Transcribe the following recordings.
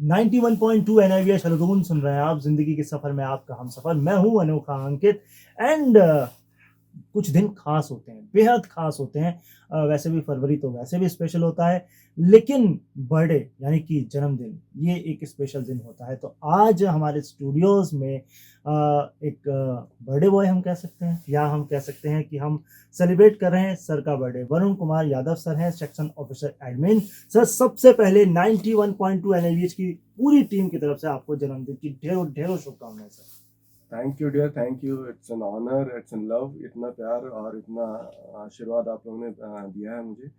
91.2 NIVH हलगून सुन रहे हैं आप। जिंदगी के सफर में आपका हम सफर। मैं हूं अनोखा अंकित एंड कुछ दिन खास होते हैं, बेहद खास होते हैं। वैसे भी फरवरी तो वैसे भी स्पेशल होता है, लेकिन बर्थडे यानी कि जन्मदिन ये एक स्पेशल दिन होता है। तो आज हमारे स्टूडियोज में एक बर्थडे बॉय हम कह सकते हैं, या हम कह सकते हैं कि हम सेलिब्रेट कर रहे हैं सर का बर्थडे। वरुण कुमार यादव सर हैं, सेक्शन ऑफिसर एडमिन। सर, सबसे पहले 91.2 NIVH की पूरी टीम की तरफ से आपको जन्मदिन की ढेरों ढेरों शुभकामनाएं sir. Thank you dear, thank you. It's an honour, it's an love. इतना प्यार और इतना आशीर्वाद आप लोगों ने दिया है मुझे।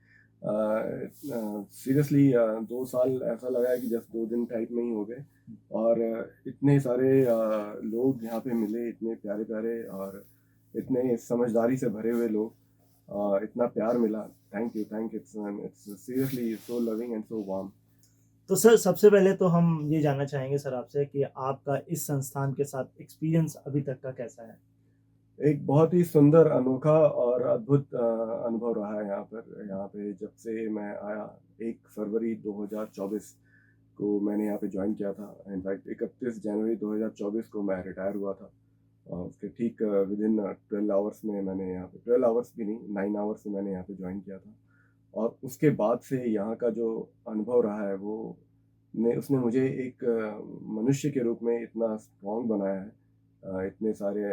सीरियसली 2 साल ऐसा लगा है कि जस्ट 2 दिन टाइप में ही हो गए। और इतने सारे लोग यहाँ पे मिले, इतने प्यारे प्यारे और इतने समझदारी से भरे हुए लोग, इतना प्यार मिला। Thank you, thank it's seriously so loving and so warm. तो सर, सबसे पहले तो हम ये जानना चाहेंगे सर आपसे कि आपका इस संस्थान के साथ एक्सपीरियंस अभी तक का कैसा है? एक बहुत ही सुंदर, अनोखा और अद्भुत अनुभव रहा है यहाँ पर। यहाँ पे जब से मैं आया, 1 फरवरी 2024 को मैंने यहाँ पे ज्वाइन किया था। इनफैक्ट 31 जनवरी 2024 को मैं रिटायर हुआ था। और उसके ठीक विद इन 12 आवर्स में मैंने यहाँ पे, 12 आवर्स भी नहीं, 9 आवर्स में मैंने यहाँ पे ज्वाइन किया था। और उसके बाद से यहाँ का जो अनुभव रहा है वो उसने मुझे एक मनुष्य के रूप में इतना स्ट्रॉन्ग बनाया है। इतने सारे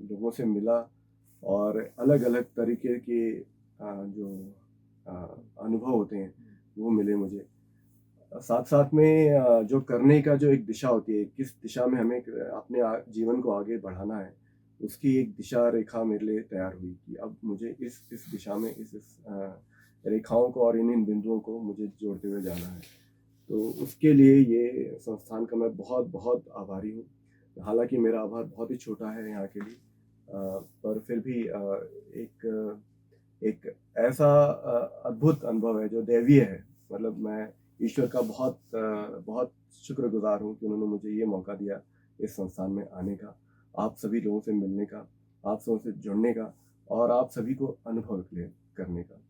लोगों से मिला और अलग अलग तरीके के जो अ, अनुभव होते हैं वो मिले मुझे। साथ साथ में जो करने का जो एक दिशा होती है, किस दिशा में हमें अपने जीवन को आगे बढ़ाना है, उसकी एक दिशा रेखा मेरे लिए तैयार हुई कि अब मुझे इस दिशा में इस रेखाओं को और इन बिंदुओं को मुझे जोड़ते हुए जाना है। तो उसके लिए ये संस्थान का मैं बहुत बहुत आभारी हूँ। हालांकि मेरा आभार बहुत ही छोटा है यहाँ के लिए, पर फिर भी एक एक ऐसा अद्भुत अनुभव है जो दैवीय है। मतलब मैं ईश्वर का बहुत शुक्रगुजार हूँ कि उन्होंने मुझे ये मौका दिया इस संस्थान में आने का, आप सभी लोगों से मिलने का, आप सबों से जुड़ने का और आप सभी को अनुभव करने का।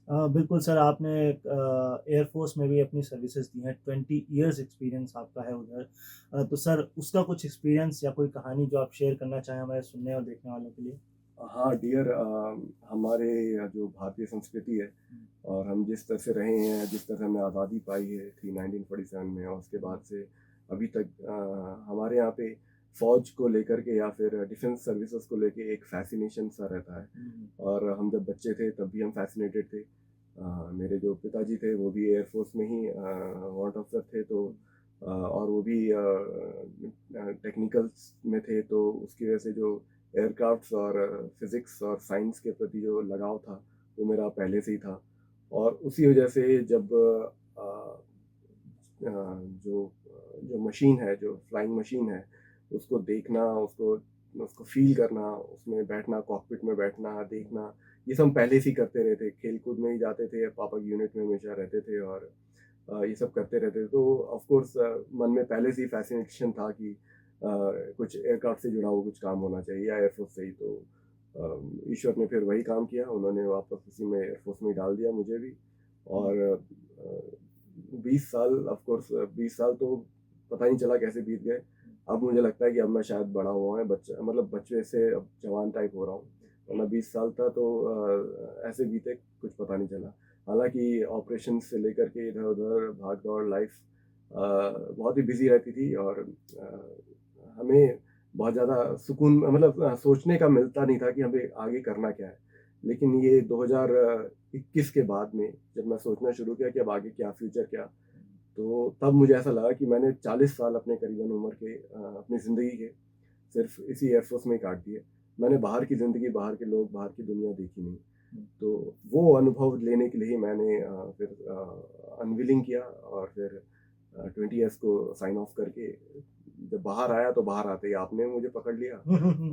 बिल्कुल सर, आपने एयरफोर्स में भी अपनी सर्विसेज दी हैं, 20 ईयर्स एक्सपीरियंस आपका है उधर। तो सर, उसका कुछ एक्सपीरियंस या कोई कहानी जो आप शेयर करना चाहें हमारे सुनने और देखने वालों के लिए? हाँ डियर, हमारे जो भारतीय संस्कृति है और हम जिस तरह से रहे हैं, जिस तरह से हमने आज़ादी पाई है थी 1947 में, और उसके बाद से अभी तक हमारे यहाँ पे फौज को लेकर के या फिर डिफेंस सर्विसेज को लेके एक फैसिनेशन सा रहता है। और हम जब बच्चे थे तब भी हम फैसिनेटेड थे। मेरे जो पिताजी थे वो भी एयरफोर्स में ही वार्ड ऑफिसर थे, तो और वो भी टेक्निकल्स में थे, तो उसकी वजह से जो एयरक्राफ्ट्स और फिज़िक्स और साइंस के प्रति जो लगाव था वो मेरा पहले से ही था। और उसी वजह से जब अ, जो जो मशीन है, जो फ्लाइंग मशीन है, उसको देखना, उसको उसको फ़ील करना, उसमें बैठना, कॉकपिट में बैठना, देखना, ये सब हम पहले से ही करते रहते। खेल-कूद में ही जाते थे, पापा की यूनिट में हमेशा रहते थे और ये सब करते रहते थे। तो ऑफ़ कोर्स मन में पहले से ही फ़ैसिनेशन था कि कुछ एयरक्राफ्ट से जुड़ा हुआ कुछ काम होना चाहिए या एयरफोर्स से ही। तो ईश्वर ने फिर वही काम किया, उन्होंने वापस उसी में एयरफोर्स में ही डाल दिया मुझे भी। और 20 साल, ऑफ कोर्स 20 साल तो पता नहीं चला कैसे बीत गए। अब मुझे लगता है कि अब मैं शायद बड़ा हुआ है, बच्चा मतलब बच्चे से अब जवान टाइप हो रहा हूँ। वरना 20 साल था तो ऐसे बीते कुछ पता नहीं चला। हालांकि ऑपरेशन से लेकर के इधर उधर भाग दौड़ लाइफ बहुत ही बिजी रहती थी और हमें बहुत ज़्यादा सुकून, मतलब सोचने का मिलता नहीं था कि हमें आगे करना क्या है। लेकिन ये 2021 के बाद में जब मैं सोचना शुरू किया कि अब आगे क्या, फ्यूचर क्या, तो तब मुझे ऐसा लगा कि मैंने 40 साल अपने करीबन उम्र के अपनी ज़िंदगी के सिर्फ इसी एयरफोर्स में ही काट दिए। मैंने बाहर की ज़िंदगी, बाहर के लोग, बाहर की दुनिया देखी नहीं। तो वो अनुभव लेने के लिए ही मैंने फिर अनविलिंग किया और फिर 20 ईयर्स को साइन ऑफ करके जब बाहर आया, तो बाहर आते ही आपने मुझे पकड़ लिया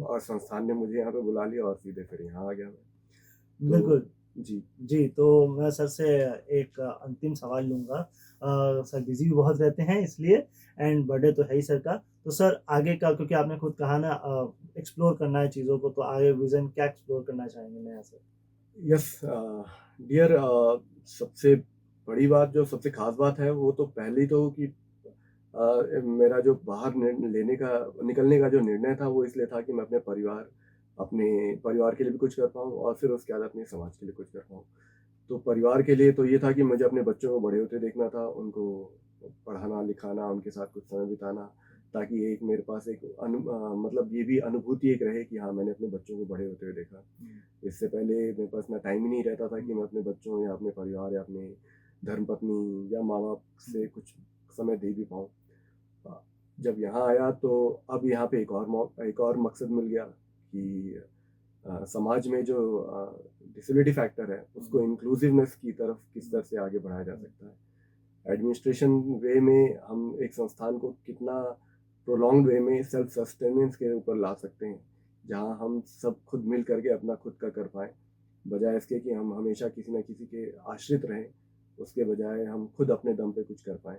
और संस्थान ने मुझे यहाँ पे बुला लिया और सीधे फिर यहाँ आ गया मैं। तो बिल्कुल। जी। जी, तो मैं सर से एक अंतिम सवाल लूँगा। सर बिज़ी भी बहुत रहते हैं इसलिए, एंड बर्थडे तो है ही सर का। तो सर आगे का, क्योंकि आपने खुद कहा ना एक्सप्लोर करना है चीज़ों को, तो आगे विज़न क्या एक्सप्लोर करना चाहेंगे नया सर? यस डियर, सबसे बड़ी बात, जो सबसे खास बात है वो तो पहली तो कि मेरा जो बाहर निकलने का जो निर्णय था वो इसलिए था कि मैं अपने परिवार के लिए भी कुछ कर पाऊँ और फिर उसके बाद अपने समाज के लिए कुछ कर पाऊँ। तो परिवार के लिए तो ये था कि मुझे अपने बच्चों को बड़े होते देखना था, उनको पढ़ाना-लिखाना, उनके साथ कुछ समय बिताना, ताकि एक मेरे पास मतलब ये भी अनुभूति एक रहे कि हाँ, मैंने अपने बच्चों को बड़े होते हुए देखा। इससे पहले मेरे पास ना टाइम ही नहीं रहता था कि मैं अपने बच्चों या अपने परिवार या अपने धर्मपत्नी या माँ-बाप से कुछ समय दे भी पाऊँ। अ, जब यहाँ आया तो अब यहाँ पे एक और मकसद मिल गया कि समाज में जो डिसेबिलिटी फैक्टर है, उसको इंक्लूसिवनेस की तरफ किस तरह से आगे बढ़ाया जा सकता है। एडमिनिस्ट्रेशन वे में हम एक संस्थान को कितना प्रोलॉन्ग्ड वे में सेल्फ सस्टेनेंस के ऊपर ला सकते हैं, जहाँ हम सब खुद मिल करके अपना खुद का कर पाएँ, बजाय इसके कि हम हमेशा किसी न किसी के आश्रित रहें, उसके बजाय हम खुद अपने दम पे कुछ कर पाएँ।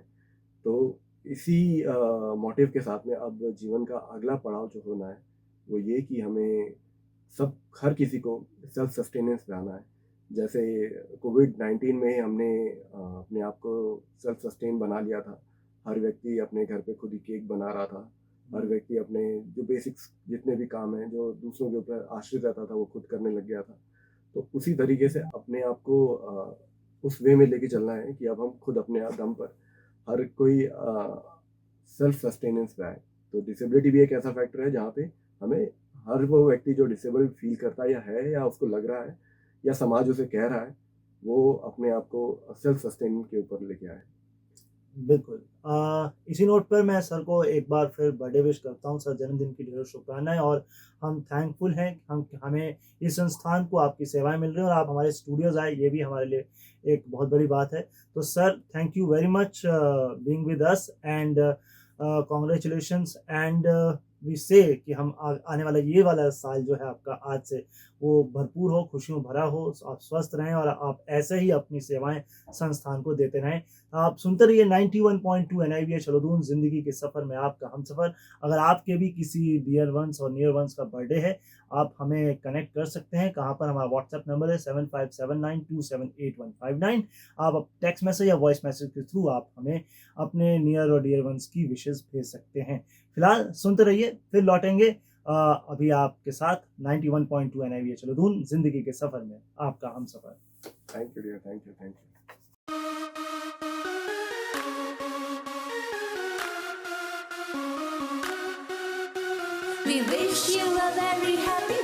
तो इसी मोटिव के साथ में अब जीवन का अगला पड़ाव जो होना है, वो ये कि हमें हर किसी को सेल्फ सस्टेनेंस पे आना है। जैसे कोविड-19 में हमने अपने आप को सेल्फ सस्टेन बना लिया था। हर व्यक्ति अपने घर पे खुद ही केक बना रहा था। हर व्यक्ति अपने जो बेसिक्स जितने भी काम हैं, जो दूसरों के ऊपर आश्रित रहता था, वो खुद करने लग गया था। तो उसी तरीके से अपने आप को उस वे में लेके चलना है कि अब हम खुद अपने दम पर हर कोई सेल्फ सस्टेनेंस पे आए। तो डिसेबिलिटी भी एक ऐसा फैक्टर है जहाँ पे हमें हर वो व्यक्ति जो डिसेबल्ड फील करता है या उसको लग रहा है या समाज उसे कह रहा है, वो अपने आप को सेल्फ सस्टेन के ऊपर लेके आए। बिल्कुल। इसी नोट पर मैं सर को एक बार फिर बर्थडे विश करता हूँ। सर, जन्मदिन की ढेरों शुभकामनाएँ और हम थैंकफुल हैं कि हमें इस संस्थान को आपकी सेवाएँ मिल रही हैं और आप हमारे स्टूडियोज़ आए, ये भी हमारे लिए एक बहुत बड़ी बात है। तो sir, thank you very much being with us and congratulations and we say कि हम आने वाला ये वाला साल जो है आपका आज से वो भरपूर हो, खुशियों भरा हो, आप स्वस्थ रहें और आप ऐसे ही अपनी सेवाएँ संस्थान को देते रहें। आप सुनते रहिए 91.2 एनआईवीएच हलोदून, ज़िंदगी के सफ़र में आपका हमसफ़र। अगर आपके भी किसी डियर वन्स और नियर वन्स का बर्थडे है, आप हमें कनेक्ट कर सकते हैं। कहाँ पर? हमारा व्हाट्सएप नंबर है 7579278159। आप टेक्स्ट मैसेज या वॉइस मैसेज के थ्रू आप हमें अपने नियर और डियर वन्स की विशेज़ भेज सकते हैं। फिलहाल सुनते रहिए, फिर लौटेंगे अभी आपके साथ 91.2 एनआईवीएच हलोदून, ज़िंदगी के सफ़र में आपका हमसफ़र। Thank you dear, thank you. We wish you a very happy